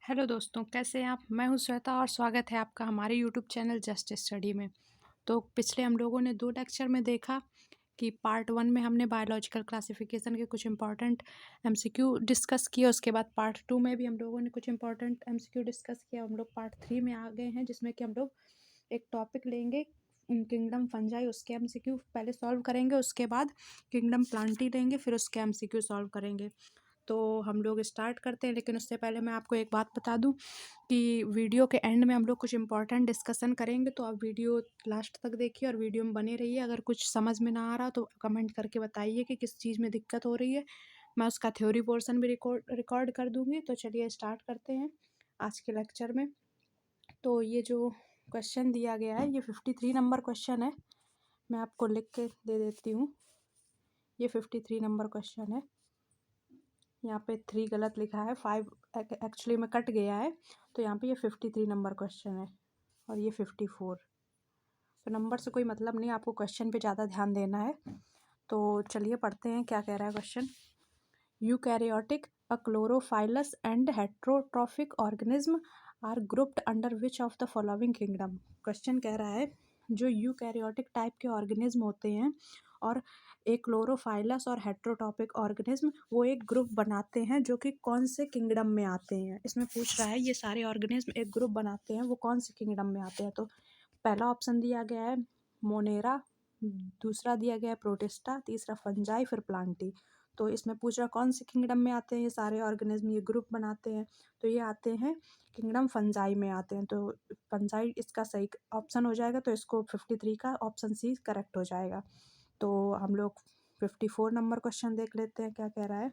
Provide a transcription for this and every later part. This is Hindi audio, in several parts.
हेलो दोस्तों, कैसे हैं आप? मैं हूं श्वेता और स्वागत है आपका हमारे यूट्यूब चैनल जस्ट स्टडी में। तो पिछले हम लोगों ने 2 लेक्चर में देखा कि पार्ट 1 में हमने बायोलॉजिकल क्लासिफिकेशन के कुछ इंपॉर्टेंट एमसीक्यू डिस्कस किए। उसके बाद पार्ट 2 में भी हम लोगों ने कुछ इंपॉर्टेंट एमसीक्यू डिस्कस किया। हम लोग पार्ट 3 में आ गए हैं, जिसमें कि हम लोग एक टॉपिक लेंगे किंगडम फंजाई, उसके एमसीक्यू पहले सॉल्व करेंगे। उसके बाद किंगडम प्लांटी लेंगे, फिर उसके एमसीक्यू सॉल्व करेंगे। तो हम लोग स्टार्ट करते हैं, लेकिन उससे पहले मैं आपको एक बात बता दूं कि वीडियो के एंड में हम लोग कुछ इंपॉर्टेंट डिस्कशन करेंगे। तो आप वीडियो लास्ट तक देखिए और वीडियो में बने रहिए। अगर कुछ समझ में ना आ रहा तो कमेंट करके बताइए कि किस चीज़ में दिक्कत हो रही है। मैं उसका थ्योरी पोर्शन भी रिकॉर्ड कर दूंगी। तो चलिए स्टार्ट करते हैं आज के लेक्चर में। तो ये जो क्वेश्चन दिया गया है, ये 53 नंबर क्वेश्चन है। मैं आपको लिख के दे देती हूँ। ये 53 नंबर क्वेश्चन है। यहाँ पे 3 गलत लिखा है, 5 एक्चुअली में कट गया है। तो यहाँ पे ये 53 नंबर क्वेश्चन है और ये 54। तो नंबर से कोई मतलब नहीं, आपको क्वेश्चन पे ज़्यादा ध्यान देना है। तो चलिए पढ़ते हैं क्या कह रहा है question. Eukaryotic, achlorophyllous and heterotrophic organism are grouped under which of the following kingdom. Question कह रहा है जो यूकैरियोटिक टाइप के ऑर्गेनिज्म होते हैं और एक क्लोरोफाइलस और हेट्रोटॉपिक ऑर्गेनिज्म, वो एक ग्रुप बनाते हैं जो कि कौन से किंगडम में आते हैं। इसमें पूछ रहा है ये सारे ऑर्गेनिज्म एक ग्रुप बनाते हैं, वो कौन से किंगडम में आते हैं। तो पहला ऑप्शन दिया गया है मोनेरा, दूसरा दिया गया है प्रोटिस्टा, तीसरा फंजाई, फिर प्लांटी। तो इसमें पूछ रहा कौन से किंगडम में आते हैं ये सारे ऑर्गेनिज्म, ये ग्रुप बनाते हैं। तो ये आते हैं किंगडम फंजाई में आते हैं। तो फंजाई इसका सही ऑप्शन हो जाएगा। तो इसको 53 का ऑप्शन सी करेक्ट हो जाएगा। तो हम लोग 54 नंबर क्वेश्चन देख लेते हैं क्या कह रहा है।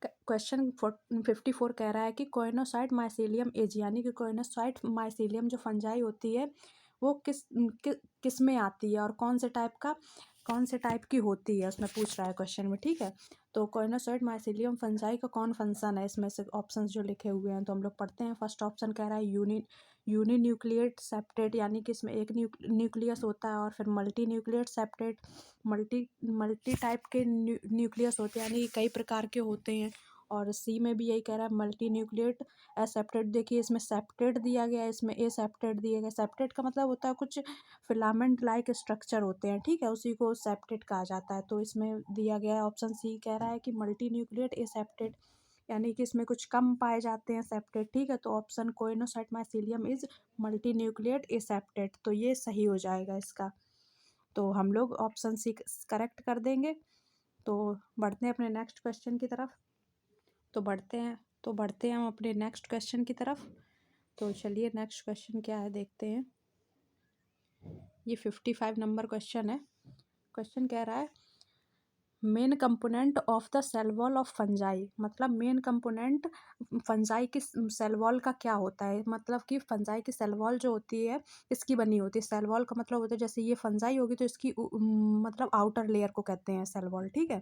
क्वेश्चन 54 कह रहा है कि कोइनोसाइट माइसीलियम एज, यानी कि कोइनोसाइट माइसीलियम जो फंजाई होती है वो किस में आती है और कौन से टाइप की होती है, उसमें पूछ रहा है क्वेश्चन में। ठीक है, तो कोइनोसाइट माइसीलियम फंजाई का कौन फंक्शन है, इसमें से ऑप्शन जो लिखे हुए हैं तो हम लोग पढ़ते हैं। फर्स्ट ऑप्शन कह रहा है यूनिन्यूक्लिएट सेप्टेट, यानी कि इसमें एक न्यूक्लियस होता है। और फिर multi nucleate septate, multi multi type के न्यूक्लियस होते हैं, यानी कि कई प्रकार के होते हैं। और सी में भी यही कह रहा है मल्टी न्यूक्लिएट एसेप्टेट। देखिए इसमें सेप्टेट दिया गया है, इसमें ए सेप्टेट दिया गया। सेप्टेट का मतलब होता है कुछ फिलामेंट लाइक स्ट्रक्चर होते हैं, ठीक है, उसी को सेप्टेट कहा जाता है। तो इसमें दिया गया है ऑप्शन सी कह रहा है कि मल्टी न्यूक्लिएट ए सेप्टेट, यानी कि इसमें कुछ कम पाए जाते हैं सेप्टेट। ठीक है, तो option coenocyte mycelium is multi nucleate aseptate, तो ये सही हो जाएगा इसका। तो हम लोग ऑप्शन सी करेक्ट कर देंगे। तो बढ़ते हैं अपने नेक्स्ट क्वेश्चन की तरफ। तो बढ़ते हैं हम अपने नेक्स्ट क्वेश्चन की तरफ। तो चलिए नेक्स्ट क्वेश्चन क्या है देखते हैं। ये 55 नंबर क्वेश्चन है। क्वेश्चन कह रहा है main component of the cell wall of fungi, मतलब मेन कंपोनेंट फंजाई की सेल वॉल का क्या होता है। मतलब कि फंजाई की सेल वॉल जो होती है इसकी बनी होती है। सेल वॉल का मतलब होता है जैसे ये फंजाई होगी तो इसकी मतलब आउटर लेयर को कहते हैं सेल वॉल, ठीक है,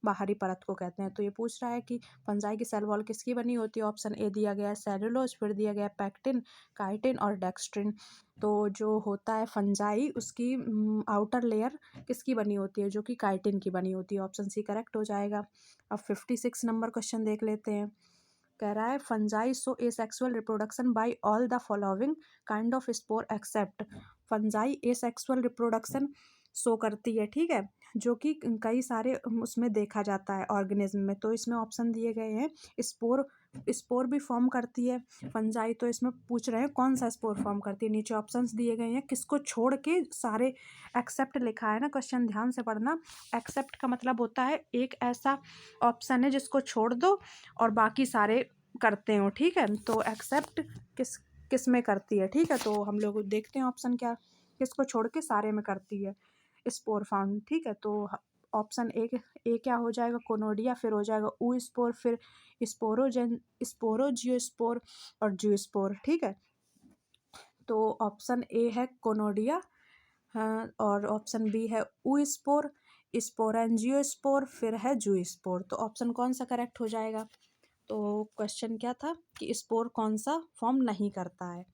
बाहरी परत को कहते हैं। तो ये पूछ रहा है कि फंजाई की सेल वॉल किसकी बनी होती है। ऑप्शन ए दिया गया है सेलुलोज, फिर दिया गया है पैक्टिन, काइटिन और डेक्स्ट्रिन। तो जो होता है फंजाई उसकी आउटर लेयर किसकी बनी होती है, जो कि काइटिन की बनी होती है। ऑप्शन सी करेक्ट हो जाएगा। अब 56 नंबर क्वेश्चन देख लेते हैं। कह रहा है fungi show asexual reproduction by all the following kind of spore except. Fungi asexual reproduction show करती है, ठीक है, जो कि कई सारे उसमें देखा जाता है ऑर्गेनिज्म में। तो इसमें ऑप्शन दिए गए हैं स्पोर स्पोर भी फॉर्म करती है फंजाई। तो इसमें पूछ रहे हैं कौन सा स्पोर फॉर्म करती है। नीचे ऑप्शंस दिए गए हैं किसको छोड़ के सारे, एक्सेप्ट लिखा है ना, क्वेश्चन ध्यान से पढ़ना। एक्सेप्ट का मतलब होता है एक ऐसा ऑप्शन है जिसको छोड़ दो और बाकी सारे करते हो, ठीक है। तो एक्सेप्ट किस किस में करती है, ठीक है। तो हम लोग देखते हैं ऑप्शन क्या, किसको छोड़ के सारे में करती है स्पोर फाउंड, ठीक है। तो ऑप्शन ए क्या हो जाएगा कोनोडिया, फिर हो जाएगा ऊ स्पोर, फिर स्पोरोजेन स्पोरोजियोस्पोर और जियोस्पोर, ठीक है। तो ऑप्शन ए है कोनोडिया, हाँ, और ऑप्शन बी है ऊ स्पोर, स्पोरेंजियोस्पोर, फिर है जूस्पोर। तो ऑप्शन कौन सा करेक्ट हो जाएगा। तो क्वेश्चन क्या था कि स्पोर कौन सा फॉर्म नहीं करता है।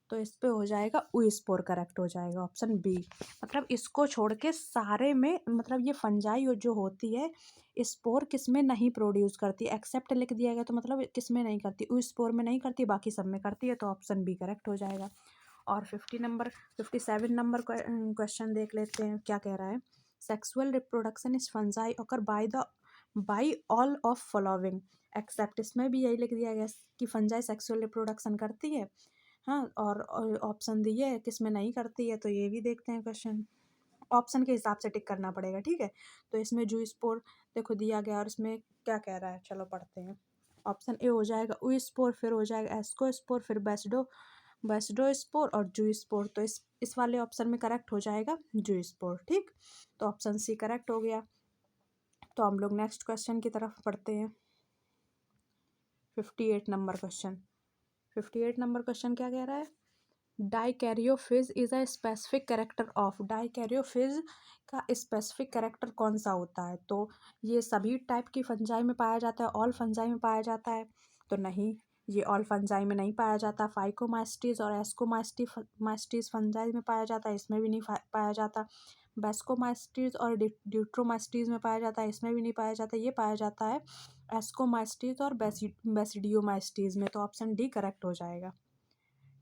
तो इस पे हो जाएगा ऊस्पोर, करेक्ट हो जाएगा ऑप्शन बी। मतलब इसको छोड़ के सारे में, मतलब ये फंजाई जो होती है स्पोर किस में नहीं प्रोड्यूस करती, एक्सेप्ट लिख दिया गया तो मतलब किस में नहीं करती, ऊस्पोर में नहीं करती, बाकी सब में करती है, तो ऑप्शन बी करेक्ट हो जाएगा। और 57 नंबर क्वेश्चन देख लेते हैं क्या कह रहा है। Sexual reproduction is fungi occur by all of following except, इसमें भी यही लिख दिया गया कि फंजाई सेक्सुअल रिप्रोडक्शन करती है। हाँ, और ऑप्शन दिए है किस में नहीं करती है, तो ये भी देखते हैं क्वेश्चन, ऑप्शन के हिसाब से टिक करना पड़ेगा, ठीक है। तो इसमें जू स्पोर देखो दिया गया, और इसमें क्या कह रहा है, चलो पढ़ते हैं। ऑप्शन ए हो जाएगा ऊ स्पोर, फिर हो जाएगा एस्को स्पोर, फिर बेस्डो स्पोर और जू स्पोर, तो इस वाले ऑप्शन में करेक्ट हो जाएगा जू स्पोर, ठीक। तो ऑप्शन सी करेक्ट हो गया। तो हम लोग नेक्स्ट क्वेश्चन की तरफ पढ़ते हैं। 58 नंबर क्वेश्चन। 58 नंबर क्वेश्चन क्या कह रहा है, dikaryophase is a specific character of, dikaryophase का स्पेसिफिक कैरेक्टर कौन सा होता है, तो ये सभी टाइप की फंजाई में पाया जाता है, ऑल फंजाई में पाया जाता है, तो नहीं, ये ऑल फंजाई में नहीं पाया जाता। फाइकोमास्टीज और एस्कोमास्टीज फंजाई में पाया जाता है, इसमें भी नहीं पाया जाता। बेस्कोमास्टीज और ड्यूट्रोमास्टीज में पाया जाता है, इसमें भी नहीं पाया जाता। ये पाया जाता है एस्कोमास्टीज और बेसिडियोमास्टीज में, तो ऑप्शन डी करेक्ट हो जाएगा,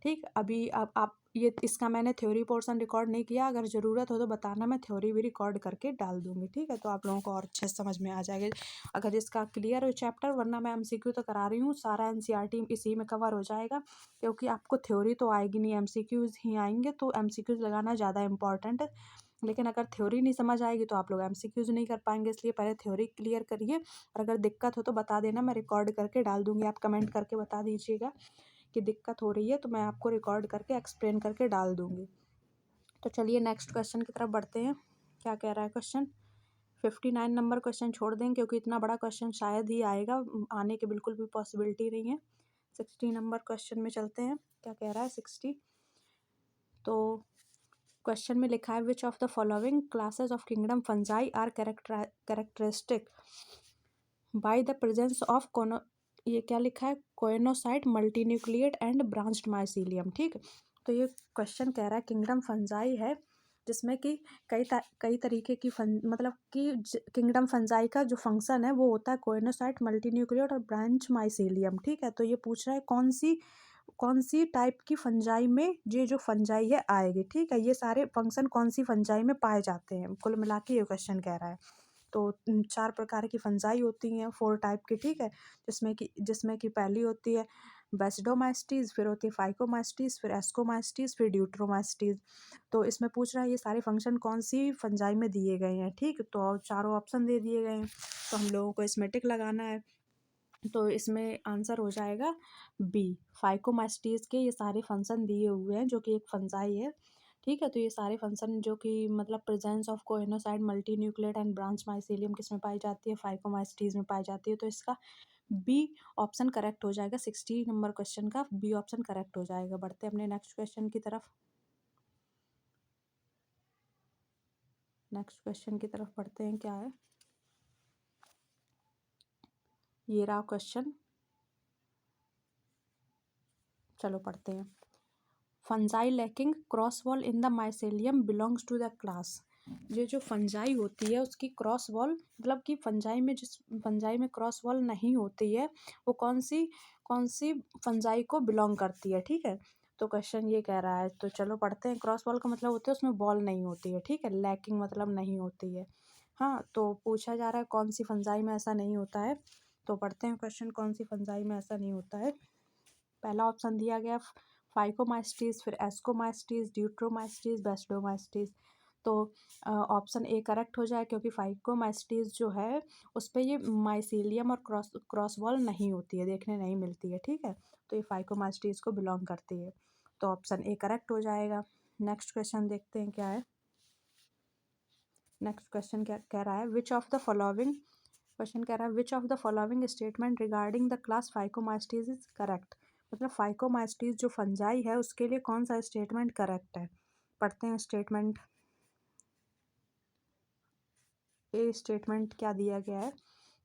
ठीक। अभी अब आप ये इसका मैंने थ्योरी पोर्शन रिकॉर्ड नहीं किया, अगर ज़रूरत हो तो बताना, मैं थ्योरी भी रिकॉर्ड करके डाल दूंगी, ठीक है, तो आप लोगों को और अच्छे से समझ में आ जाएगा अगर इसका क्लियर हो चैप्टर, वरना मैं एमसीक्यू तो करा रही हूँ, सारा एनसीईआरटी इसी में कवर हो जाएगा, क्योंकि आपको थ्योरी तो आएगी नहीं, एमसीक्यूज ही आएंगे, तो एमसीक्यूज लगाना ज़्यादा इंपॉर्टेंट है। लेकिन अगर थ्योरी नहीं समझ आएगी तो आप लोग एमसीक्यूज नहीं कर पाएंगे, इसलिए पहले थ्योरी क्लियर करिए, और अगर दिक्कत हो तो बता देना, मैं रिकॉर्ड करके डाल दूंगी, आप कमेंट करके बता दीजिएगा कि दिक्कत हो रही है, तो मैं आपको रिकॉर्ड करके एक्सप्लेन करके डाल दूंगी। तो चलिए नेक्स्ट क्वेश्चन की तरफ बढ़ते हैं, क्या कह रहा है क्वेश्चन। 59 नंबर क्वेश्चन छोड़ दें, क्योंकि इतना बड़ा क्वेश्चन शायद ही आएगा, आने की बिल्कुल भी पॉसिबिलिटी नहीं है। 60 नंबर क्वेश्चन में चलते हैं, क्या कह रहा है 60। तो क्वेश्चन में लिखा है which of the following classes of kingdom fungi are characteristic by the presence of ये क्या लिखा है, coenocyte multinucleate and branched mycelium, ठीक। तो ये क्वेश्चन कह रहा है किंगडम फंजाई है जिसमें कि कई तरीके की मतलब कि किंगडम फंजाई का जो फंक्शन है वो होता है कोएनोसाइट मल्टीन्यूक्लिएट और ब्रांच माइसीलियम, ठीक है। तो ये पूछ रहा है कौन सी टाइप की फंजाई में ये जो फंजाई है आएगी, ठीक है। ये सारे फंक्शन कौन सी फंजाई में पाए जाते हैं, कुल मिला के ये क्वेश्चन कह रहा है। तो 4 प्रकार की फंजाई होती हैं, 4 टाइप की, ठीक है। जिसमें कि पहली होती है बेसिडोमास्टीज, फिर होती है फाइकोमास्टीज, फिर एस्कोमास्टीज, फिर ड्यूट्रोमास्टीज। तो इसमें पूछ रहा है ये सारे फंक्शन कौन सी फंजाई में दिए गए हैं, ठीक। तो चारों ऑप्शन दे दिए गए हैं, तो हम लोगों को इसमें टिक लगाना है। तो इसमें आंसर हो जाएगा बी, फाइकोमास्टीज के ये सारे फंक्शन दिए हुए हैं, जो कि एक फंजाई है, ठीक है। तो ये सारे फंक्शन जो कि मतलब presence of coenocyte multinucleate and branch mycelium किस में पाई जाती है, फाइकोमास्टीज में पाई जाती है, तो इसका बी ऑप्शन करेक्ट हो जाएगा। 60 नंबर क्वेश्चन का बी ऑप्शन करेक्ट हो जाएगा। बढ़ते हैं अपने नेक्स्ट क्वेश्चन की तरफ, नेक्स्ट क्वेश्चन की तरफ बढ़ते हैं, क्या है ये रहा क्वेश्चन, चलो पढ़ते हैं। Fungi lacking cross wall in the mycelium belongs to the class, ये जो फंजाई होती है उसकी क्रॉस वॉल, मतलब कि फंजाई में जिस फंजाई में क्रॉस वॉल नहीं होती है वो कौन सी फंजाई को बिलोंग करती है, ठीक है। तो क्वेश्चन ये कह रहा है, तो चलो पढ़ते हैं। क्रॉस वॉल का मतलब होता है उसमें बॉल नहीं होती है, ठीक है। लैकिंग मतलब नहीं होती है, हाँ। तो पूछा जा रहा है कौन सी फंजाई में ऐसा नहीं होता है, तो पढ़ते हैं क्वेश्चन, कौन सी फंजाई में ऐसा नहीं होता है। पहला ऑप्शन दिया गया फाइकोमास्टीज, फिर एस्कोमास्टीज, ड्यूट्रोमास्टीज, बेस्डोमास्टीज। तो ऑप्शन ए करेक्ट हो जाए, क्योंकि फाइकोमास्टीज जो है उस पर ये माइसीलियम और क्रॉस वॉल नहीं होती है, देखने नहीं मिलती है, ठीक है। तो ये फाइकोमास्टीज को बिलोंग करती है, तो ऑप्शन ए करेक्ट हो जाएगा। नेक्स्ट क्वेश्चन देखते हैं क्या है। नेक्स्ट क्वेश्चन क्या कह रहा है, which of the following, question कह रहा है which of the following statement regarding the class phycomycetes is correct, मतलब फाइकोमास्टीज जो फंजाई है उसके लिए कौन सा स्टेटमेंट करेक्ट है। पढ़ते हैं स्टेटमेंट। स्टेटमेंट क्या दिया गया है,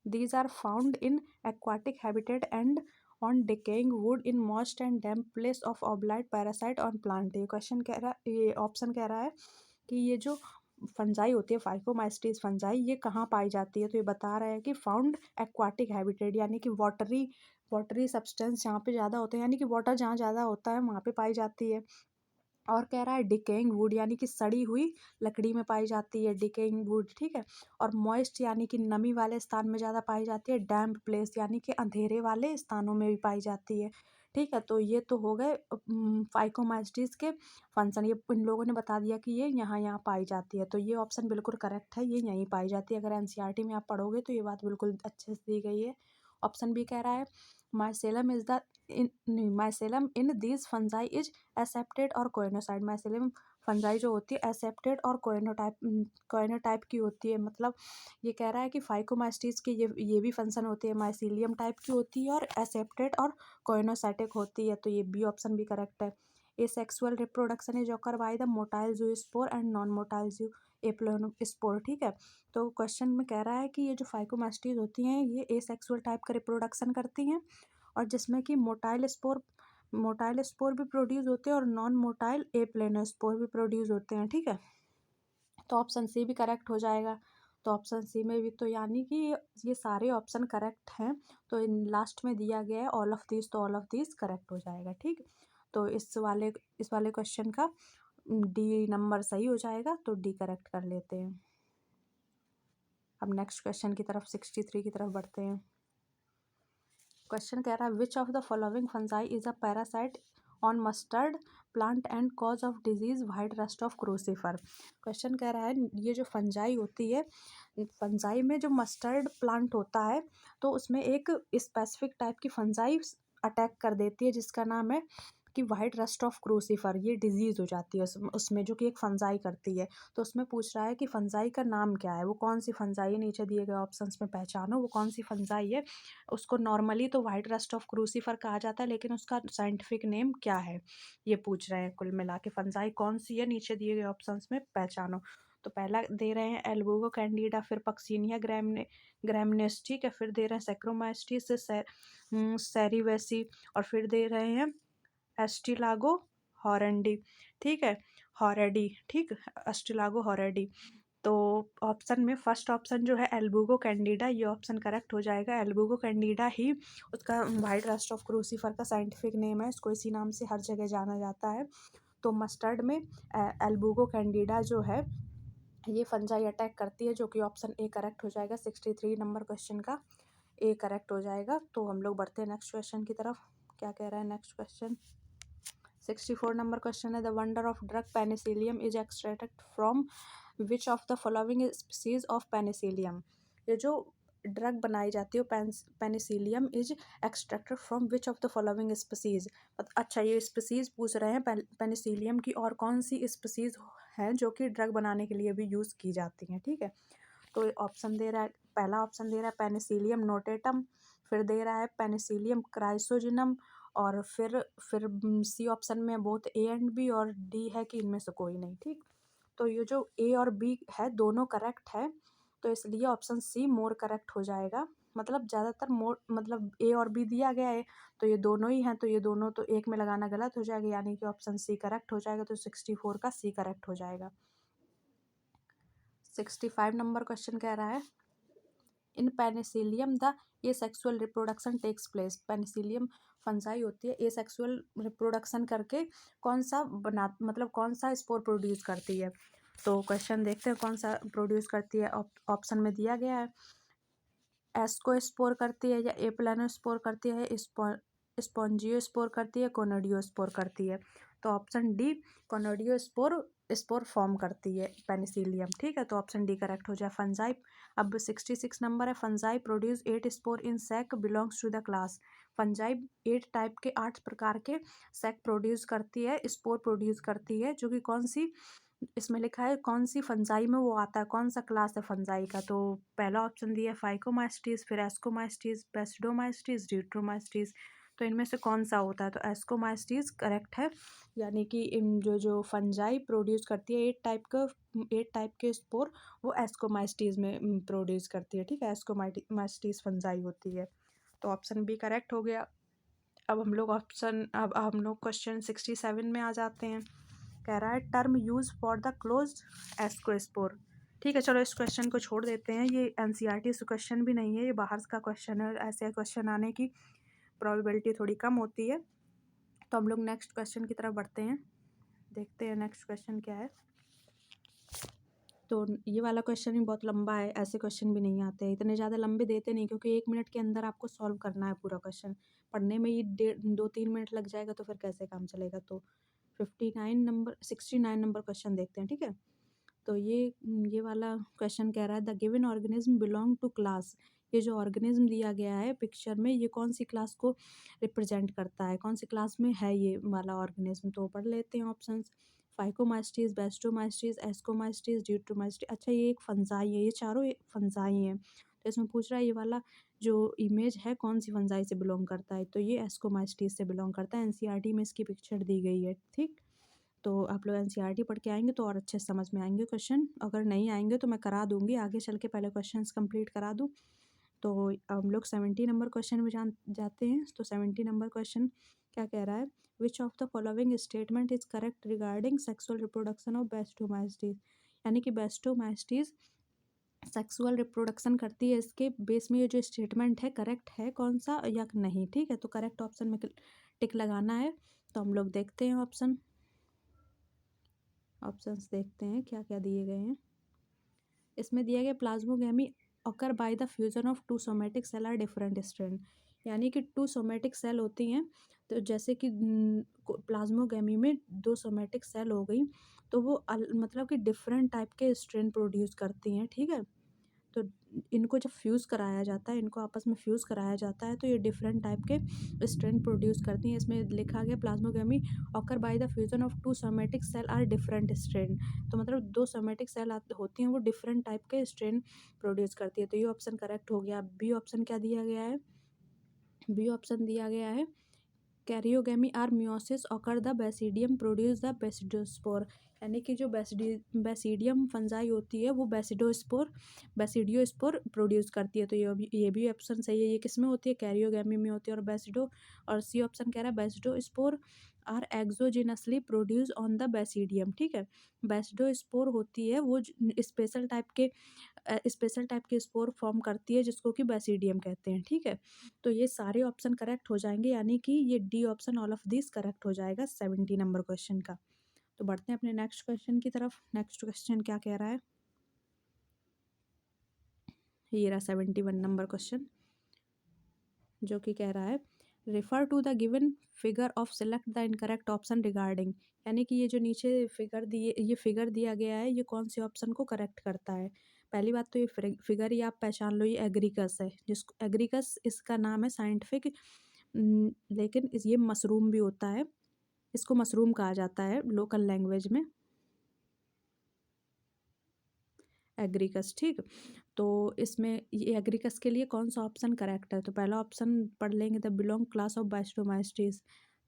these are found in aquatic habitat and on decaying wood in moist and damp place of obligate parasite on plant. ये क्वेश्चन कह रहा है, ये ऑप्शन कह रहा है कि ये जो फंजाई होती है फाइकोमास्टीज फंजाई, ये कहाँ पाई जाती है। तो ये बता रहा है कि फाउंड एक्वाटिक हैबिटेट, यानी कि वाटरी सब्सटेंस जहाँ पे ज़्यादा होते हैं, यानी कि वाटर जहाँ ज़्यादा होता है वहाँ पे पाई जाती है। और कह रहा है डिकेइंग वुड, यानी कि सड़ी हुई लकड़ी में पाई जाती है डिकेइंग वुड, ठीक है। और मॉइस्ट यानी कि नमी वाले स्थान में ज़्यादा पाई जाती है। डैम्प प्लेस यानी कि अंधेरे वाले स्थानों में भी पाई जाती है, ठीक है। तो ये तो हो गए फाइकोमास्टीज के फंक्शन, ये इन लोगों ने बता दिया कि ये यहाँ यहाँ पाई जाती है। तो ये ऑप्शन बिल्कुल करेक्ट है, ये यहीं पाई जाती है। अगर एनसीईआरटी में आप पढ़ोगे तो ये बात बिल्कुल अच्छे से दी गई है। ऑप्शन बी कह रहा है mycelium is the in mycelium in these fungi is aseptate और कोइनोसाइड। माइसेलियम फंजाई जो होती है एसेप्टेड और कोइनोटाइप की होती है। मतलब ये कह रहा है कि फाइकोमास्टीज की ये भी फंक्शन होती है, माइसीलियम टाइप की होती है और एसेप्टेड और कोइनोसाइटिक होती है। तो ये बी ऑप्शन भी करेक्ट है। Asexual reproduction is occur by the motile zoospore and non motile जू एप्लोस्पोर, ठीक है। तो क्वेश्चन में कह रहा है कि ये जो फाइकोमास्टीज होती हैं ये एसेक्सुअल टाइप का रिप्रोडक्शन करती हैं, और जिसमें कि मोटाइल स्पोर भी प्रोड्यूस होते हैं और नॉन मोटाइल एप्लेनोस्पोर भी प्रोड्यूस होते हैं, ठीक है। तो ऑप्शन सी भी करेक्ट हो जाएगा। तो ऑप्शन सी में भी तो यानी कि ये सारे ऑप्शन करेक्ट हैं। तो इन लास्ट में दिया गया है ऑल ऑफ दिस, तो ऑल ऑफ दिस करेक्ट हो जाएगा, ठीक। तो इस वाले क्वेश्चन का डी नंबर सही हो जाएगा, तो डी करेक्ट कर लेते हैं। अब नेक्स्ट क्वेश्चन की तरफ 63 की तरफ बढ़ते हैं। क्वेश्चन कह रहा है which of the following fungi is a parasite on mustard plant and cause of disease white rust of crucifer. Question कह रहा है ये जो फंजाई होती है, फंजाई में जो मस्टर्ड प्लांट होता है तो उसमें एक स्पेसिफिक टाइप की फंजाई अटैक कर देती है जिसका नाम है कि वाइट रस्ट ऑफ क्रूसीफर। ये डिजीज़ हो जाती है उसमें जो कि एक फंजाई करती है। तो उसमें पूछ रहा है कि फंजाई का नाम क्या है, वो कौन सी फंजाई है, नीचे दिए गए ऑप्शंस में पहचानो वो कौन सी फंजाई है। उसको नॉर्मली तो वाइट रस्ट ऑफ क्रूसीफर कहा जाता है, लेकिन उसका साइंटिफिक नेम क्या है ये पूछ रहे हैं। कुल मिला के फंजाई कौन सी है, नीचे दिए गए ऑप्शंस में पहचानो। तो पहला दे रहे हैं एल्बोगो कैंडिडा, फिर पक्सीनिया ग्रैमनेस, ठीक है, फिर दे रहे हैं सेक्रोमाइस्टिस सेरिवेसी, और फिर दे रहे हैं एस्टिलागो हॉरेंडी, ठीक है, हॉरेडी, ठीक, एस्टिलागो हॉरेडी। तो ऑप्शन में फर्स्ट ऑप्शन जो है एल्बुगो कैंडिडा, ये ऑप्शन करेक्ट हो जाएगा। एल्बुगो कैंडिडा ही उसका वाइट रस्ट ऑफ क्रूसीफर का साइंटिफिक नेम है, इसको इसी नाम से हर जगह जाना जाता है। तो मस्टर्ड में एल्बुगो कैंडिडा जो है ये फंजाई अटैक करती है, जो कि ऑप्शन ए करेक्ट हो जाएगा। 63 नंबर क्वेश्चन का ए करेक्ट हो जाएगा। तो हम लोग बढ़ते हैं नेक्स्ट क्वेश्चन की तरफ। क्या कह रहा है नेक्स्ट क्वेश्चन? 64 नंबर क्वेश्चन है the wonder of drug Penicillium is extracted from which of the following species of Penicillium. ये जो ड्रग बनाई जाती है Penicillium is extracted from which of the following species. अच्छा, ये स्पीसीज पूछ रहे हैं पेनिसिलियम की और कौन सी स्पीसीज हैं जो कि ड्रग बनाने के लिए भी यूज़ की जाती हैं, ठीक है। तो ऑप्शन दे रहा है, पहला ऑप्शन दे रहा है पेनिसिलियम नोटेटम, फिर दे रहा है पेनिसिलियम क्राइसोजिनम, और फिर सी ऑप्शन में बोथ ए एंड बी, और डी है कि इनमें से कोई नहीं, ठीक। तो ये जो ए और बी है दोनों करेक्ट है, तो इसलिए ऑप्शन सी मोर करेक्ट हो जाएगा। मतलब ज़्यादातर मोर, मतलब ए और बी दिया गया है तो ये दोनों ही हैं, तो ये दोनों तो एक में लगाना गलत हो जाएगा, यानी कि ऑप्शन सी करेक्ट हो जाएगा। तो 64 का सी करेक्ट हो जाएगा। 65 नंबर क्वेश्चन कह रहा है in penicillium the asexual reproduction takes place. Penicillium fungi होती है ए सेक्सुअल रिप्रोडक्शन करके कौन सा मतलब कौन सा स्पोर प्रोड्यूस करती है। तो क्वेश्चन देखते हैं कौन सा प्रोड्यूस करती है। ऑप्शन में दिया गया है एस्कोस्पोर करती है, या एप्लानोस्पोर करती है, स्पॉन्जियोस्पोर करती है, कोनोडियोस्पोर करती है। तो ऑप्शन डी कोनोडियोस्पोर स्पोर फॉर्म करती है पेनिसिलियम, ठीक है। तो ऑप्शन डी करेक्ट हो जाए। फंजाई, अब 66 नंबर है fungi produce 8 spore in sac belongs to the class. Fungi 8 type के 8 प्रकार के सैक प्रोड्यूस करती है, स्पोर प्रोड्यूस करती है, जो कि कौन सी, इसमें लिखा है कौन सी फंजाई में वो आता है, कौन सा क्लास है फंजाई का। तो पहला ऑप्शन दिया है फाइकोमास्टीज, फिर एस्कोमास्टीज, बेसिडोमास्टीज, ड्यूट्रोमास्टीज। तो इनमें से कौन सा होता है, तो एस्कोमास्टीज करेक्ट है। यानी कि इन जो फंजाई प्रोड्यूस करती है 8 टाइप के स्पोर, वो एस्कोमास्टीज में प्रोड्यूस करती है, ठीक है। एस्कोमास्टीज फंजाई होती है। तो ऑप्शन बी करेक्ट हो गया। अब हम लोग क्वेश्चन 67 में आ जाते हैं। कह रहा है term use for the closed ascospore. ठीक है, चलो इस क्वेश्चन को छोड़ देते हैं, ये एनसीईआरटी से क्वेश्चन भी नहीं है, ये बाहर का क्वेश्चन है, ऐसे क्वेश्चन आने की प्रोबेबिलिटी थोड़ी कम होती है। तो हम लोग नेक्स्ट क्वेश्चन की तरफ बढ़ते हैं, देखते हैं नेक्स्ट क्वेश्चन क्या है। तो ये वाला क्वेश्चन भी बहुत लंबा है, ऐसे क्वेश्चन भी नहीं आते, इतने ज़्यादा लंबे देते नहीं, क्योंकि 1 मिनट के अंदर आपको सॉल्व करना है पूरा क्वेश्चन। पढ़ने में ही 2-3 मिनट लग जाएगा तो फिर कैसे काम चलेगा। तो 69 नंबर क्वेश्चन देखते हैं, ठीक है। तो ये वाला क्वेश्चन कह रहा है the given organism belong to class. ये जो ऑर्गेनिज्म दिया गया है पिक्चर में, ये कौन सी क्लास को रिप्रेजेंट करता है, कौन सी क्लास में है ये वाला ऑर्गेनिज्म। तो पढ़ लेते हैं ऑप्शंस। फाइकोमास्टीज, बेस्टोमास्टीज, एस्कोमास्टीज, ड्यूट्रोमास्टीज। अच्छा, ये एक फंजाई है, ये चारों फंजाई हैं। तो इसमें पूछ रहा है ये वाला जो इमेज है कौन सी फंजाई से बिलोंग करता है, तो ये एस्कोमास्टीज से बिलोंग करता है। एनसीईआरटी में इसकी पिक्चर दी गई है, ठीक। तो आप लोग एनसीईआरटी पढ़ के आएंगे तो और अच्छे समझ में आएंगे क्वेश्चन, अगर नहीं आएंगे तो मैं करा दूंगी आगे चल के, पहले क्वेश्चंस कंप्लीट करा दूँ। तो हम लोग 70 नंबर क्वेश्चन में जाते हैं। तो 70 नंबर क्वेश्चन क्या कह रहा है, which of the following statement is correct regarding sexual reproduction of basidiomycetes. यानी कि बेस्टोमास्टीज सेक्सुअल रिप्रोडक्शन करती है, इसके बेस में ये जो स्टेटमेंट है करेक्ट है कौन सा या नहीं, ठीक है। तो करेक्ट ऑप्शन में टिक लगाना है। तो हम लोग देखते हैं ऑप्शंस देखते हैं क्या क्या दिए गए हैं। इसमें दिया गया plasmogamy occur by the fusion of two somatic cell are different strand. यानी कि 2 सोमेटिक सेल होती हैं, तो जैसे कि प्लाज्मोगैमी में 2 सोमेटिक सेल हो गई, तो वो मतलब कि डिफरेंट टाइप के स्ट्रैंड प्रोड्यूस करती हैं, ठीक है। तो इनको जब फ्यूज़ कराया जाता है, इनको आपस में फ्यूज़ कराया जाता है, तो ये डिफरेंट टाइप के स्ट्रैंड प्रोड्यूस करती हैं। इसमें लिखा गया plasmogamy occur by the fusion of 2 somatic cell are different strand. तो मतलब 2 सोमेटिक सेल होती हैं, वो डिफरेंट टाइप के स्ट्रैंड प्रोड्यूस करती है। तो ये ऑप्शन करेक्ट हो गया। बी ऑप्शन क्या दिया गया है, बी ऑप्शन दिया गया है karyogamy are meiosis occur the basidium produce the basidiospore. यानी कि जो बेसिडियम फंजाई होती है वो बेसिडियोस्पोर प्रोड्यूस करती है। तो ये भी ऑप्शन सही है। ये किस में होती है, कैरियोगेमी में होती है। और और सी ऑप्शन कह रहा है basidiospore are exogenously produce on the basidium, ठीक है। बेसिडोस्पोर होती है वो स्पेशल टाइप के स्पोर फॉर्म करती है जिसको कि बेसिडियम कहते हैं, ठीक है। तो ये सारे ऑप्शन करेक्ट हो जाएंगे, यानी कि ये D option all of this correct हो जाएगा 70 नंबर क्वेश्चन का। तो बढ़ते हैं अपने नेक्स्ट क्वेश्चन की तरफ। नेक्स्ट क्वेश्चन क्या कह रहा है, ये रहा 71 नंबर क्वेश्चन, जो कि कह रहा है refer to the given figure of select the incorrect option regarding. यानी कि ये जो नीचे फिगर दिया गया है, ये कौन से ऑप्शन को करेक्ट करता है। पहली बात तो ये फिगर ही आप पहचान लो, ये एग्रीकस है, जिसको एग्रीकस इसका नाम है साइंटिफिक, लेकिन ये मशरूम भी होता है, इसको मशरूम कहा जाता है लोकल लैंग्वेज में, एग्रीकस, ठीक। तो इसमें ये एग्रीकस के लिए कौन सा ऑप्शन करेक्ट है। तो पहला ऑप्शन पढ़ लेंगे, द बिलोंग क्लास ऑफ बेस्टोमास्टीज।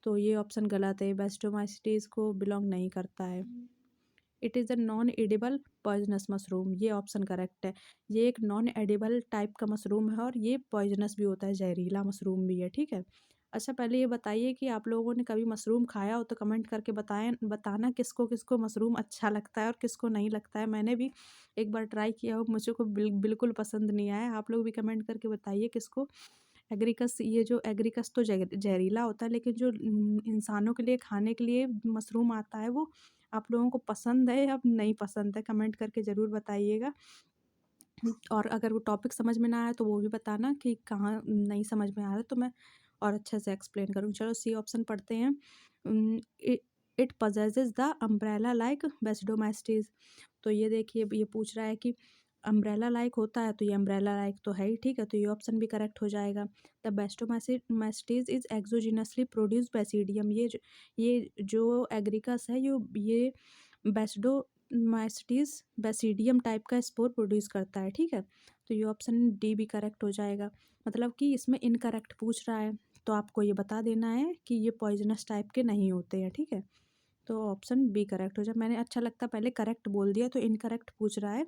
तो ये ऑप्शन गलत है, बेस्टोमास्टीज को बिलोंग नहीं करता है। It is a non edible poisonous mushroom, ये ऑप्शन करेक्ट है। ये एक नॉन एडिबल टाइप का मशरूम है और ये पॉइजनस भी होता है, जहरीला मशरूम भी है, ठीक है। अच्छा, पहले ये बताइए कि आप लोगों ने कभी मशरूम खाया हो तो कमेंट करके बताना किसको किसको मशरूम अच्छा लगता है और किसको नहीं लगता है। मैंने भी एक बार ट्राई किया हो, मुझे को बिल्कुल पसंद नहीं आया। आप लोग भी कमेंट करके बताइए किसको। एग्रीकस तो जहरीला होता है, लेकिन जो इंसानों के लिए खाने के लिए मशरूम आता है वो आप लोगों को पसंद है या नहीं पसंद है, कमेंट करके ज़रूर बताइएगा। और अगर वो टॉपिक समझ में ना आए तो वो भी बताना कि कहाँ नहीं समझ में आ रहा है, तो मैं और अच्छे से एक्सप्लेन करूँ। चलो सी ऑप्शन पढ़ते हैं। It possesses the umbrella like basidiomycetes. तो ये देखिए, ये पूछ रहा है कि अम्ब्रेला लाइक होता है, तो ये अम्ब्रेला लाइक तो है ही, ठीक है। तो ये ऑप्शन भी करेक्ट हो जाएगा। The basidiomycetes is exogenously produce basidium. ये जो एग्रीकस है, ये बेस्डोमास्टीज बेसिडियम टाइप का स्पोर प्रोड्यूस करता है, ठीक है। तो ये ऑप्शन डी भी करेक्ट हो जाएगा। मतलब कि इसमें इनकरेक्ट पूछ रहा है, तो आपको ये बता देना है कि ये पॉइजनस टाइप के नहीं होते हैं, ठीक है। तो ऑप्शन बी करेक्ट हो जाए। मैंने अच्छा लगता पहले करेक्ट बोल दिया, तो इनकरेक्ट पूछ रहा है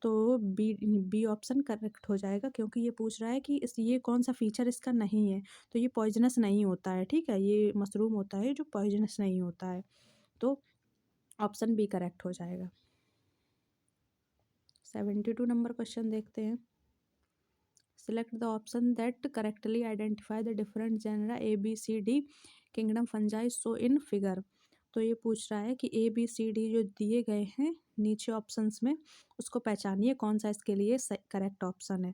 तो बी बी ऑप्शन करेक्ट हो जाएगा, क्योंकि ये पूछ रहा है कि ये कौन सा फीचर इसका नहीं है। तो ये पॉइजनस नहीं होता है, ठीक है, ये मशरूम होता है जो पॉइजनस नहीं होता है। तो ऑप्शन बी करेक्ट हो जाएगा। 72 नंबर क्वेश्चन देखते हैं। Select the option that correctly identify the different genera ABCD kingdom fungi shown in figure. तो ये पूछ रहा है कि ABCD जो दिए गए हैं नीचे ऑप्शंस में, उसको पहचानिए कौन सा इसके लिए करेक्ट ऑप्शन है।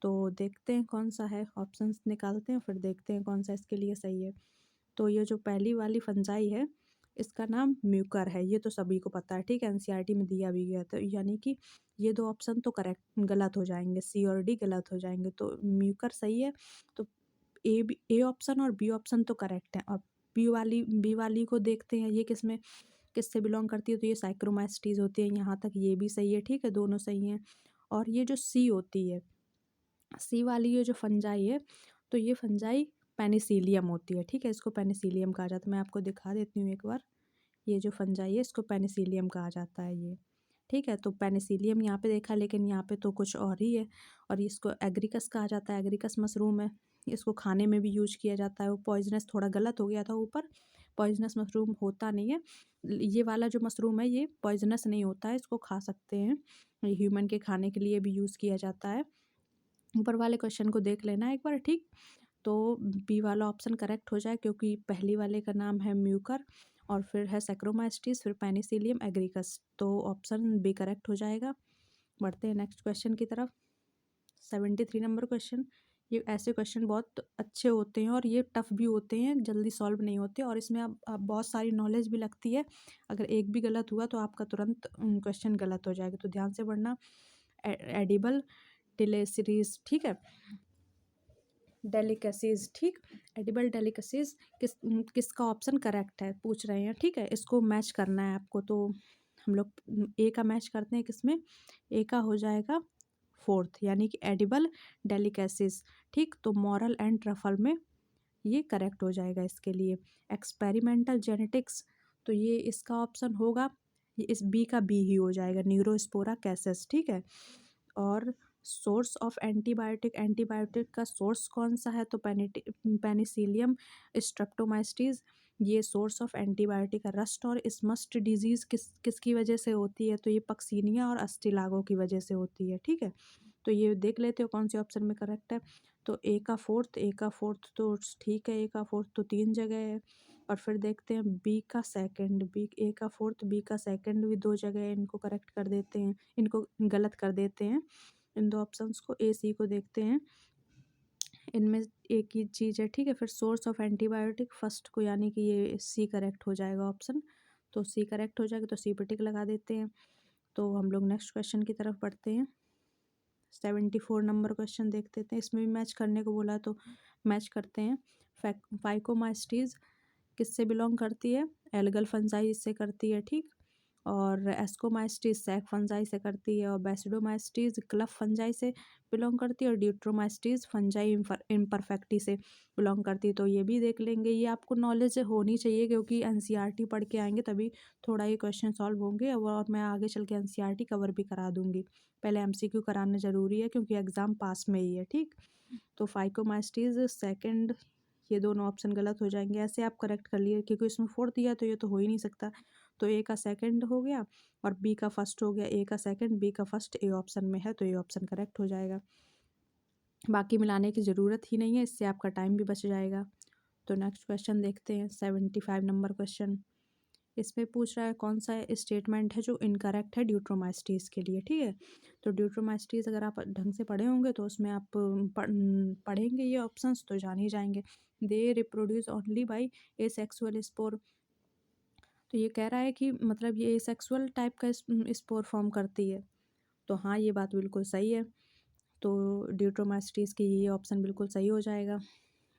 तो देखते हैं कौन सा है, ऑप्शंस निकालते हैं फिर देखते हैं कौन सा इसके लिए सही है। तो ये जो पहली वाली फंजाई है, इसका नाम म्यूकर है, ये तो सभी को पता है, ठीक है, NCERT में दिया भी गया था। यानी कि ये दो ऑप्शन तो करेक्ट गलत हो जाएंगे, सी और डी गलत हो जाएंगे, तो म्यूकर सही है। तो ए ऑप्शन और बी ऑप्शन तो करेक्ट है। अब बी वाली को देखते हैं, ये किससे बिलोंग करती है। तो ये साइक्रोमास्टीज होती है, यहाँ तक ये भी सही है, ठीक है, दोनों सही हैं। और ये जो सी होती है, सी वाली ये जो फंजाई है, तो ये फंजाई पेनिसिलियम होती है, ठीक है, इसको पेनिसिलियम कहा जाता है। मैं आपको दिखा देती हूँ एक बार, ये जो फंजाई है इसको पेनिसिलियम कहा जाता है ये, ठीक है। तो पेनिसिलियम यहाँ पे देखा, लेकिन यहाँ पे तो कुछ और ही है। और इसको एग्रिकस कहा जाता है, एग्रिकस मशरूम है, इसको खाने में भी यूज किया जाता है। वो पॉइजनस थोड़ा गलत हो गया था ऊपर, पॉइजनस मशरूम होता नहीं है। ये वाला जो मशरूम है ये पॉइजनस नहीं होता है, इसको खा सकते हैं, ये ह्यूमन के खाने के लिए भी यूज़ किया जाता है। ऊपर वाले क्वेश्चन को देख लेना एक बार, ठीक। तो बी वाला ऑप्शन करेक्ट हो जाए, क्योंकि पहली वाले का नाम है म्यूकर और फिर है सैक्रोमाइस्टिस, फिर पेनिसिलियम एग्रिकस, तो ऑप्शन बी करेक्ट हो जाएगा। बढ़ते हैं नेक्स्ट क्वेश्चन की तरफ। 73 नंबर क्वेश्चन। ये ऐसे क्वेश्चन बहुत अच्छे होते हैं और ये टफ भी होते हैं, जल्दी सॉल्व नहीं होते, और इसमें आप बहुत सारी नॉलेज भी लगती है। अगर एक भी गलत हुआ तो आपका तुरंत क्वेश्चन गलत हो जाएगा, तो ध्यान से पढ़ना। एडिबल डेलिकेसीज, ठीक है, डेलिकेसीज, ठीक, एडिबल डेलिकेसीज किसका ऑप्शन करेक्ट है पूछ रहे हैं, ठीक है, इसको मैच करना है आपको। तो हम लोग ए का मैच करते हैं, किसमें, ए का हो जाएगा फोर्थ, यानी कि एडिबल डेलिकेसीज, ठीक। तो मॉरल एंड ट्रफल में ये करेक्ट हो जाएगा इसके लिए। एक्सपेरिमेंटल जेनेटिक्स, तो ये इसका ऑप्शन होगा, ये इस बी का बी ही हो जाएगा, न्यूरोस्पोरा कैसेस, ठीक है। और सोर्स ऑफ एंटीबायोटिक, एंटीबायोटिक का सोर्स कौन सा है, तो पेनिसिलियम स्ट्रेप्टोमाइस्टीज, ये सोर्स ऑफ एंटीबायोटिक है। रस्ट और स्मस्ट डिजीज़ किसकी वजह से होती है, तो ये पक्सीनिया और अस्टिलागो की वजह से होती है, ठीक है। तो ये देख लेते हो कौन से ऑप्शन में करेक्ट है। तो ए का फोर्थ तो ठीक है, ए का फोर्थ तो 3 जगह है। और फिर देखते हैं बी का सेकंड, बी ए का फोर्थ बी का सेकंड भी 2 जगह है, इनको करेक्ट कर देते हैं, इनको गलत कर देते हैं, इन दो ऑप्शंस को। ए सी को देखते हैं, इनमें एक ही चीज़ है, ठीक है। फिर सोर्स ऑफ एंटीबायोटिक फर्स्ट को, यानी कि ये सी करेक्ट हो जाएगा ऑप्शन, तो सी करेक्ट हो जाएगा, तो सी पे टिक लगा देते हैं। तो हम लोग नेक्स्ट क्वेश्चन की तरफ बढ़ते हैं। 74 नंबर क्वेश्चन देख लेते हैं, इसमें भी मैच करने को बोला है तो मैच करते हैं। फाइकोमास्टीज किससे बिलोंग करती है, एल्गल फंजाई से करती है, ठीक। और एस्कोमाइस्टीज सैक फंजाई से करती है, और बेसिडोमाइस्टीज क्लफ फंजाई से बिलोंग करती है, और ड्यूट्रोमाइस्टीज फंजाई इम्परफेक्टी से बिलोंग करती है। तो ये भी देख लेंगे, ये आपको नॉलेज होनी चाहिए, क्योंकि एनसीईआरटी पढ़ के आएंगे तभी थोड़ा ये क्वेश्चन सॉल्व होंगे, और मैं आगे चल के एनसीईआरटी कवर भी करा दूंगी। पहले एमसीक्यू कराना ज़रूरी है, क्योंकि एग्ज़ाम पास में ही है, ठीक। तो फाइकोमास्टीज सेकंड, ये दोनों ऑप्शन गलत हो जाएंगे, ऐसे आप करेक्ट कर लिए, क्योंकि इसमें फोर्थ दिया तो ये तो हो ही नहीं सकता। तो ए का सेकंड हो गया और बी का फर्स्ट हो गया, ए का सेकंड बी का फर्स्ट ए ऑप्शन में है, तो ए ऑप्शन करेक्ट हो जाएगा। बाकी मिलाने की ज़रूरत ही नहीं है, इससे आपका टाइम भी बच जाएगा। तो नेक्स्ट क्वेश्चन देखते हैं, 75 नंबर क्वेश्चन। इसमें पूछ रहा है कौन सा स्टेटमेंट है जो इनकरेक्ट है ड्यूट्रोमास्टीज के लिए, ठीक है। तो ड्यूट्रोमास्टीज अगर आप ढंग से पढ़े होंगे तो उसमें आप पढ़ेंगे ये ऑप्शंस तो जान ही जाएंगे। They reproduce only by A sexual spore, तो ये कह रहा है कि मतलब ये सेक्सुअल टाइप का स्पोर फॉर्म करती है, तो हाँ ये बात बिल्कुल सही है। तो ड्यूट्रोमास्टीज की ये ऑप्शन बिल्कुल सही हो जाएगा,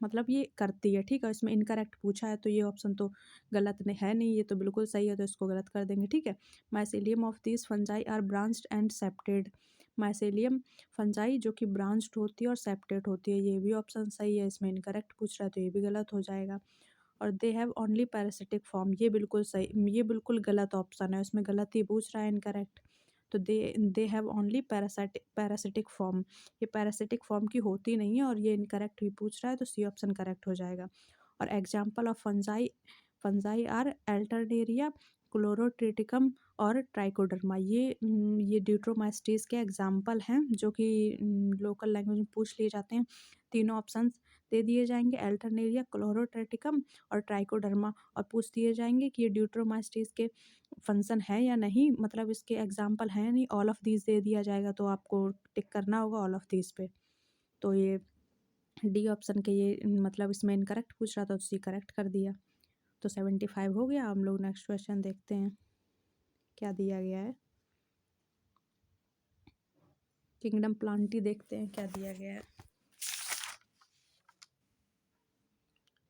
मतलब ये करती है, ठीक है। इसमें इनकरेक्ट पूछा है तो ये ऑप्शन तो गलत है नहीं, ये तो बिल्कुल सही है, तो इसको गलत कर देंगे, ठीक है। Mycelium of this fungi are branched and septate, mycelium fungi जो कि ब्रांच्ड होती है और सेप्टेड होती है, ये भी ऑप्शन सही है। इसमें इनकरेक्ट पूछ रहा है तो ये भी गलत हो जाएगा। और they have only parasitic form, ये बिल्कुल सही, ये बिल्कुल गलत ऑप्शन है, उसमें गलत ही पूछ रहा है, इनकरेक्ट। तो they have only parasitic form, ये पैरासिटिक फॉर्म की होती नहीं है और ये इनकरेक्ट भी पूछ रहा है, तो सी ऑप्शन करेक्ट हो जाएगा। और एग्जाम्पल ऑफ फंजाई आर एल्टरनेरिया, क्लोरोट्रिटिकम और ट्राइकोडर्मा। ये ड्यूट्रोमाइस्टीज के एग्जाम्पल हैं जो कि लोकल लैंग्वेज में पूछ लिए जाते हैं। तीनों ऑप्शंस दे दिए जाएंगे, एल्टरनेरिया, क्लोरोट्रिटिकम और ट्राइकोडर्मा, और पूछ दिए जाएंगे कि ये ड्यूट्रोमाइस्टीज के फंक्शन है या नहीं, मतलब इसके एग्जाम्पल हैं नहीं, ऑल ऑफ दीज दे दिया जाएगा, तो आपको टिक करना होगा ऑल ऑफ दीज पे। तो ये डी ऑप्शन के ये मतलब इसमें इनकरेक्ट पूछ रहा था, तो सी करेक्ट कर दिया। तो 75 हो गया। हम लोग नेक्स्ट क्वेश्चन देखते हैं क्या दिया गया है। किंगडम प्लांटी देखते हैं क्या दिया गया है।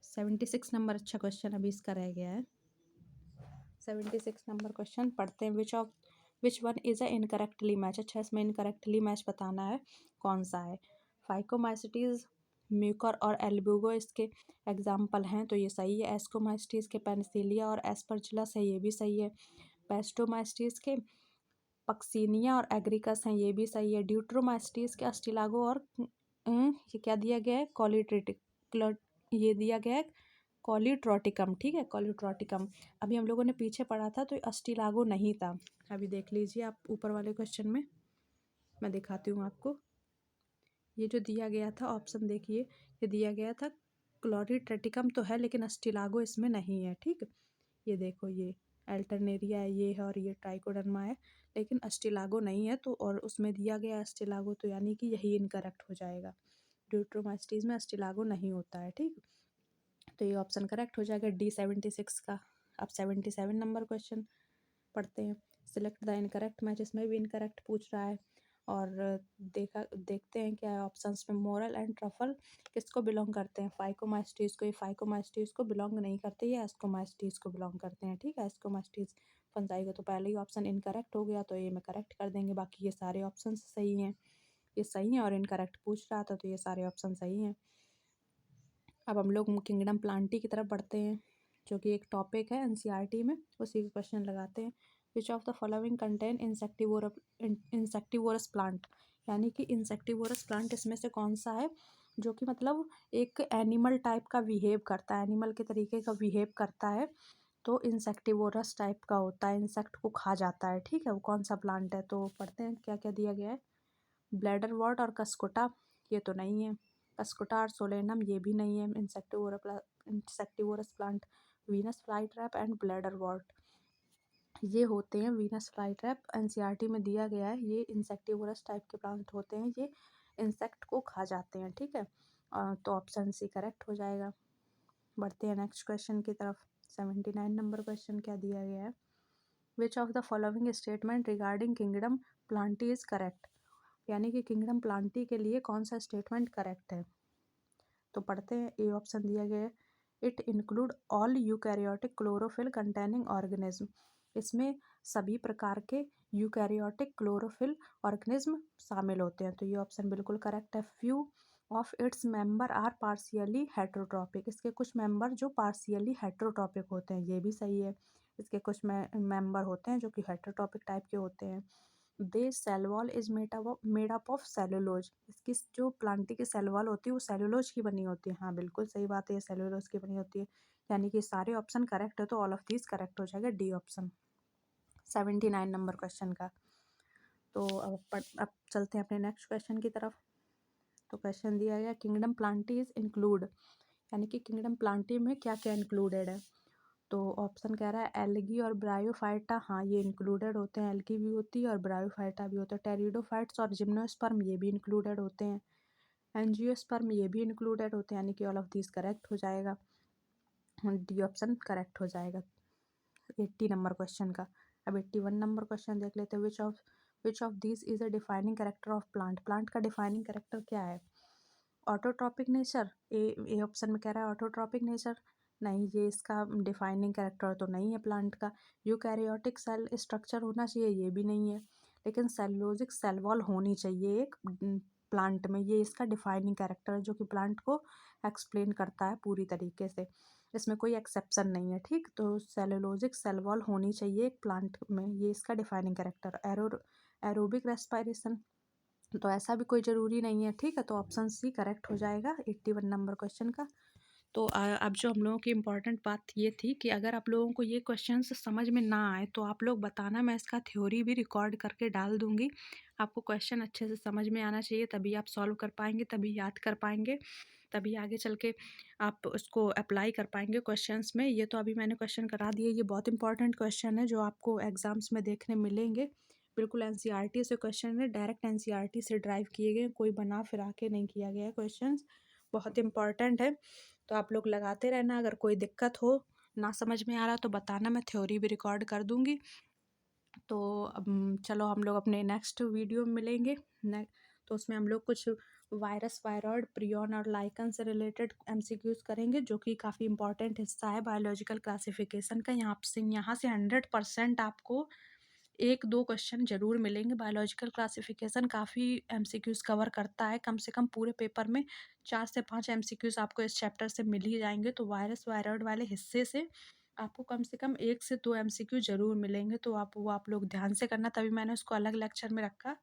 76 नंबर अच्छा क्वेश्चन अभी इसका रह गया है। 76 नंबर क्वेश्चन पढ़ते हैं। Which one is a incorrectly match. अच्छा, इसमें इनकरेक्टली मैच बताना है कौन सा है। फाइकोमाइसिटीज, म्यूकर और एल्बुगो इसके एग्जाम्पल हैं, तो ये सही है। एस्कोमाइसिटीज के पेनिसिलिया और एस्परजिलस है, ये भी सही है। पेस्टोमाइसिटीज के पक्सीनिया और एग्रिकस हैं, ये भी सही है। ड्यूट्रोमाइसिटीज के अस्टिलागो और ये क्या दिया गया है, ये दिया गया है कॉलीट्रोटिकम। ठीक है, कॉलीट्रोटिकम। अभी हम लोगों ने पीछे पढ़ा था तो अस्टिलागो नहीं था। अभी देख लीजिए आप ऊपर वाले क्वेश्चन में, मैं दिखाती हूँ आपको। ये जो दिया गया था ऑप्शन देखिए, ये दिया गया था क्लोरीट्रेटिकम तो है लेकिन अस्टिलागो इसमें नहीं है। ठीक, ये देखो, ये अल्टरनेरिया है, ये है, और ये ट्राइकोडर्मा है, लेकिन अस्टिलागो नहीं है। तो और उसमें दिया गया अस्टिलागो, तो यानी कि यही इनकरेक्ट हो जाएगा। ड्यूट्रोमाइस्टीज में अस्टिलागो नहीं होता है। ठीक, तो ये ऑप्शन करेक्ट हो जाएगा डी 76 का। अब 77 नंबर क्वेश्चन पढ़ते हैं। सिलेक्ट द इनकरेक्ट मैच, इसमें भी इनकरेक्ट पूछ रहा है। और देखते हैं क्या है ऑप्शंस में। मोरल एंड ट्रफल किसको बिलोंग करते हैं, फाइकोमाइस्टीज को। ये फाइकोमाइस्टीज को बिलोंग नहीं करते, ये एस्कोमाइस्टीज को बिलोंग करते हैं। ठीक है, एस्कोमाइस्टीज फंजाई को। तो पहले ही ऑप्शन इनकरेक्ट हो गया, तो ये में करेक्ट कर देंगे। बाकी ये सारे ऑप्शन सही हैं, ये सही है। और इनकरेक्ट पूछ रहा था, तो ये सारे ऑप्शन सही हैं। अब हम लोग किंगडम प्लांटी की तरफ बढ़ते हैं, जो कि एक टॉपिक है एनसीईआरटी में, उसी के क्वेश्चन लगाते हैं। विच of the following contain insectivorous plant, यानी कि इंसेक्टिवोरस प्लांट इसमें से कौन सा है जो कि मतलब एक एनिमल टाइप का बिहेव करता है, एनिमल के तरीके का बिहेव करता है, तो इंसेक्टिवोरस टाइप का होता है, इंसेक्ट को खा जाता है। ठीक है, वो कौन सा प्लांट है, तो पढ़ते हैं क्या क्या दिया गया है। ब्लैडर वॉर्ट और कस्कुटा, ये तो नहीं है। कस्कुटा और सोलेनम, ये भी नहीं है। Insectivorous plant Venus fly trap and bladderwort, ये होते हैं। वीनस फ्लाई ट्रैप एनसीईआरटी में दिया गया है, ये इंसेक्टिवोरस टाइप के प्लांट होते हैं, ये इंसेक्ट को खा जाते हैं। ठीक है, तो ऑप्शन सी करेक्ट हो जाएगा। बढ़ते हैं नेक्स्ट क्वेश्चन की तरफ। 79 नंबर क्वेश्चन क्या दिया गया है। Which of the following statement regarding kingdom Plantae is correct, यानी कि किंगडम प्लांटी के लिए कौन सा स्टेटमेंट करेक्ट है। तो पढ़ते हैं। ए ऑप्शन दिया गया है, it include all eukaryotic chlorophyll containing organism, इसमें सभी प्रकार के यूकैरियोटिक क्लोरोफिल ऑर्गेनिज्म शामिल होते हैं, तो ये ऑप्शन बिल्कुल करेक्ट है। Few of its member are partially heterotrophic, इसके कुछ मेंबर जो पार्शियली हेट्रोट्रॉपिक होते हैं, ये भी सही है। इसके कुछ मेंबर होते हैं जो कि हेट्रोट्रॉपिक टाइप के होते हैं। They sell wall is made up of cellulose, इसकी जो प्लांटी की सेल वॉल होती है वो सेलुलोज की बनी होती है। हाँ बिल्कुल सही बात है, ये सेलुलोज की बनी होती है, यानी कि सारे ऑप्शन करेक्ट है, तो ऑल ऑफ दीज करेक्ट हो जाएगा डी ऑप्शन 79 नंबर क्वेश्चन का। तो अब चलते हैं अपने नेक्स्ट क्वेश्चन की तरफ। तो क्वेश्चन दिया गया, किंगडम प्लांटी इज इंक्लूड, यानी कि किंगडम प्लांटी में क्या क्या इंक्लूडेड है। तो ऑप्शन कह रहा है एल्गी और ब्रायोफाइटा, हाँ ये इंक्लूडेड होते हैं, एल्गी भी होती है और ब्रायोफाइटा भी होता है। टेरिडोफाइट्स और जिम्नोस्पर्म, ये भी इंक्लूडेड होते हैं। एंजियोस्पर्म, ये भी इंक्लूडेड होते हैं, यानी कि ऑल ऑफ दिस करेक्ट हो जाएगा, डी ऑप्शन करेक्ट हो जाएगा 80 नंबर क्वेश्चन का। अब 81 नंबर क्वेश्चन देख लेते हैं। Which of this is a defining character of plant, plant का डिफाइनिंग कैरेक्टर क्या है। ऑटोट्रॉपिक नेचर, ए ऑप्शन में कह रहा है ऑटोट्रॉपिक नेचर, नहीं ये इसका डिफाइनिंग कैरेक्टर तो नहीं है प्लांट का। यूकैरियोटिक सेल स्ट्रक्चर होना चाहिए, ये भी नहीं है। लेकिन सेलुलोजिक सेल वॉल होनी चाहिए एक प्लांट में, ये इसका डिफाइनिंग कैरेक्टर है जो कि प्लांट को एक्सप्लेन करता है पूरी तरीके से, इसमें कोई एक्सेप्शन नहीं है। ठीक, तो सेलुलोजिक सेल वॉल होनी चाहिए एक प्लांट में, ये इसका डिफाइनिंग कैरेक्टर। Aerobic respiration. तो ऐसा भी कोई ज़रूरी नहीं है, ठीक है। तो ऑप्शन सी करेक्ट हो जाएगा 81 नंबर क्वेश्चन का। तो अब जो हम लोगों की इम्पोर्टेंट बात ये थी कि अगर आप लोगों को ये क्वेश्चंस समझ में ना आए तो आप लोग बताना, मैं इसका थ्योरी भी रिकॉर्ड करके डाल दूँगी। आपको क्वेश्चन अच्छे से समझ में आना चाहिए, तभी आप सॉल्व कर पाएँगे, तभी याद कर पाएँगे, तभी आगे चल के आप उसको अप्लाई कर पाएँगे क्वेश्चंस में। ये तो अभी मैंने क्वेश्चन करा दिए, ये बहुत इंपॉर्टेंट क्वेश्चन है जो आपको एग्ज़ाम्स में देखने मिलेंगे। बिल्कुल एनसीईआरटी से क्वेश्चन है, डायरेक्ट एनसीईआरटी से ड्राइव किए गए, कोई बना फिरा के नहीं किया गया है क्वेश्चन्स, बहुत इंपॉर्टेंट है। तो आप लोग लगाते रहना, अगर कोई दिक्कत हो, ना समझ में आ रहा तो बताना, मैं थ्योरी भी रिकॉर्ड कर दूँगी। तो अब चलो हम लोग अपने नेक्स्ट वीडियो में मिलेंगे। ने तो उसमें हम लोग कुछ वायरस, वायरॉइड, प्रियॉन और लाइकन से रिलेटेड एमसीक्यूज़ करेंगे, जो कि काफ़ी इंपॉर्टेंट हिस्सा है बायोलॉजिकल क्लासिफिकेशन का। यहाँ से 100% आपको 1-2 क्वेश्चन ज़रूर मिलेंगे। बायोलॉजिकल क्लासिफिकेशन काफ़ी एमसीक्यूज़ कवर करता है, कम से कम पूरे पेपर में 4 से 5 एमसीक्यूज़ आपको इस चैप्टर से मिल ही जाएँगे। तो वायरस, वायरॉइड वाले हिस्से से आपको कम से कम 1 से 2 एमसीक्यू ज़रूर मिलेंगे। तो आप लोग ध्यान से करना, तभी मैंने उसको अलग लेक्चर में रखा,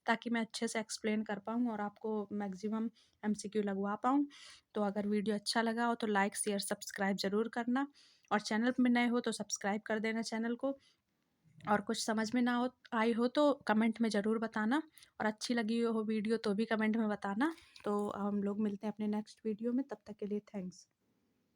ताकि मैं अच्छे से एक्सप्लेन कर पाऊँ और आपको मैक्सिमम एमसीक्यू लगवा पाऊँ। तो अगर वीडियो अच्छा लगा हो तो लाइक, शेयर, सब्सक्राइब ज़रूर करना, और चैनल में नए हो तो सब्सक्राइब कर देना चैनल को। और कुछ समझ में ना हो आई हो तो कमेंट में ज़रूर बताना, और अच्छी लगी हो वीडियो तो भी कमेंट में बताना। तो हम लोग मिलते हैं अपने नेक्स्ट वीडियो में, तब तक के लिए थैंक्स।